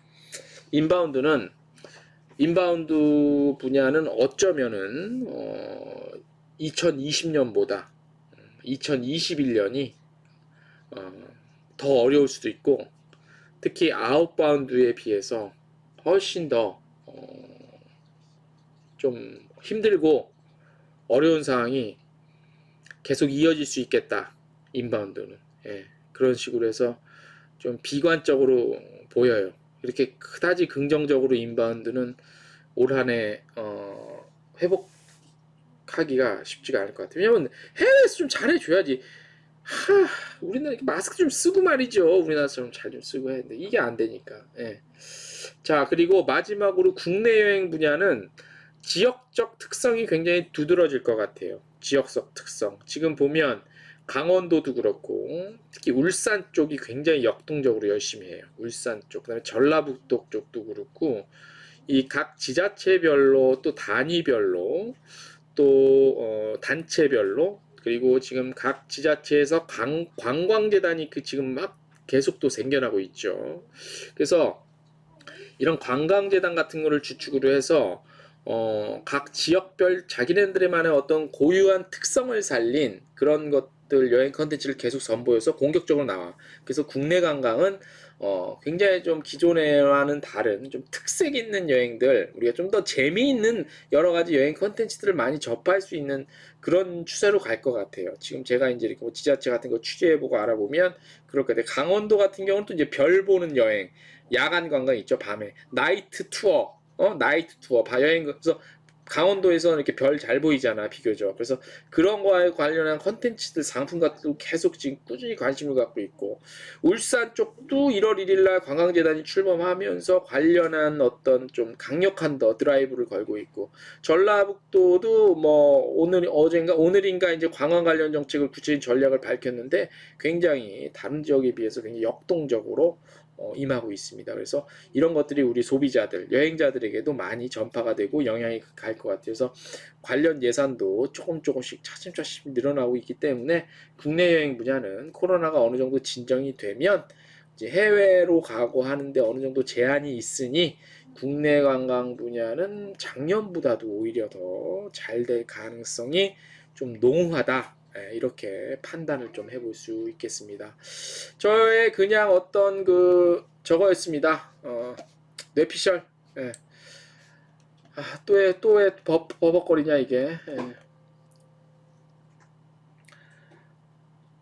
인바운드 분야는 어쩌면은 2020년보다 2021년이 더 어려울 수도 있고, 특히 아웃바운드에 비해서 훨씬 더 좀 힘들고 어려운 상황이 계속 이어질 수 있겠다. 인바운드는. 예, 그런 식으로 해서 좀 비관적으로 보여요. 이렇게 그다지 긍정적으로 인바운드는 올 한해 회복하기가 쉽지가 않을 것 같아요. 왜냐면 해외에서 좀 잘해줘야지. 우리나라 마스크 좀 쓰고 말이죠. 우리나라처럼 잘 좀 쓰고 해야 되는데 이게 안 되니까. 예. 자, 그리고 마지막으로 국내 여행 분야는 지역적 특성이 굉장히 두드러질 것 같아요. 지역적 특성. 지금 보면 강원도도 그렇고 특히 울산 쪽이 굉장히 역동적으로 열심히 해요. 울산 쪽, 그다음에 전라북도 쪽도 그렇고 이 각 지자체별로 또 단위별로 또 단체별로, 그리고 지금 각 지자체에서 관광재단이 지금 막 계속 또 생겨나고 있죠. 그래서 이런 관광재단 같은 거를 주축으로 해서 각 지역별 자기네들만의 어떤 고유한 특성을 살린 그런 것들 여행 컨텐츠를 계속 선보여서 공격적으로 나와. 그래서 국내 관광은 굉장히 좀 기존에와는 다른 좀 특색 있는 여행들, 우리가 좀 더 재미있는 여러 가지 여행 컨텐츠들을 많이 접할 수 있는 그런 추세로 갈 것 같아요. 지금 제가 이제 이렇게 뭐 지자체 같은 거 취재해보고 알아보면 그렇게 돼. 강원도 같은 경우는 또 이제 별 보는 여행, 야간 관광 있죠. 밤에 나이트 투어, 나이트 투어 여행. 그래서 강원도에서는 이렇게 별 잘 보이잖아, 비교적. 그래서 그런 거에 관련한 컨텐츠들, 상품 같은 거 계속 지금 꾸준히 관심을 갖고 있고, 울산 쪽도 1월 1일 날 관광재단이 출범하면서 관련한 어떤 좀 강력한 더 드라이브를 걸고 있고, 전라북도도 뭐 오늘인가 이제 관광 관련 정책을 구체적인 전략을 밝혔는데 굉장히 다른 지역에 비해서 굉장히 역동적으로 임하고 있습니다. 그래서 이런 것들이 우리 소비자들, 여행자들에게도 많이 전파가 되고 영향이 갈 것 같아요. 그래서 관련 예산도 조금씩 차츰차츰 늘어나고 있기 때문에 국내 여행 분야는 코로나가 어느 정도 진정이 되면 이제 해외로 가고 하는데 어느 정도 제한이 있으니 국내 관광 분야는 작년보다도 오히려 더 잘 될 가능성이 좀 농후하다. 이렇게 판단을 좀 해볼 수 있겠습니다. 저의 그냥 어떤 저거였습니다. 뇌피셜. 예. 또왜 버벅거리냐 이게. 예.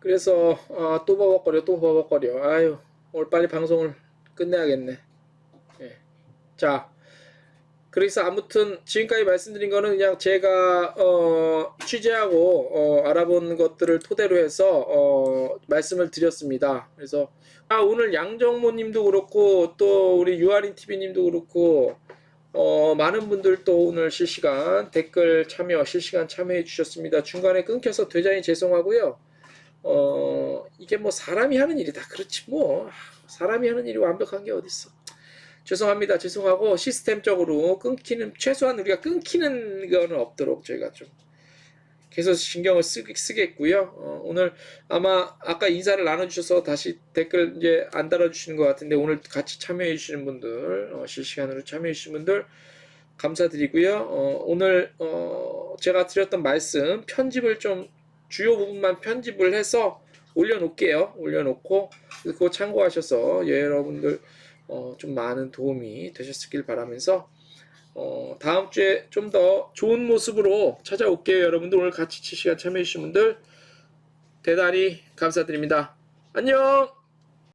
그래서 또 버벅거려. 아유, 오늘 빨리 방송을 끝내야겠네. 예. 자, 그래서 아무튼 지금까지 말씀드린 거는 그냥 제가 취재하고 알아본 것들을 토대로 해서 말씀을 드렸습니다. 그래서 오늘 양정모님도 그렇고 또 우리 유아린 TV님도 그렇고 많은 분들 또 오늘 실시간 참여해 주셨습니다. 중간에 끊겨서 되자니 죄송하고요. 이게 뭐 사람이 하는 일이 다 그렇지 뭐. 사람이 하는 일이 완벽한 게 어딨어. 죄송합니다. 죄송하고 시스템적으로 최소한 우리가 끊기는 거는 없도록 저희가 좀 계속 신경을 쓰겠고요. 오늘 아마 아까 인사를 나눠주셔서 다시 댓글 이제 안 달아주시는 것 같은데 오늘 같이 참여해 주시는 분들, 실시간으로 참여해 주시는 분들 감사드리고요. 오늘 제가 드렸던 말씀 편집을 좀 주요 부분만 편집을 해서 올려놓을게요. 올려놓고 그거 참고하셔서 여러분들 좀 많은 도움이 되셨길 바라면서 다음 주에 좀 더 좋은 모습으로 찾아올게요. 여러분들 오늘 같이 실시간 참여해 주신 분들 대단히 감사드립니다. 안녕.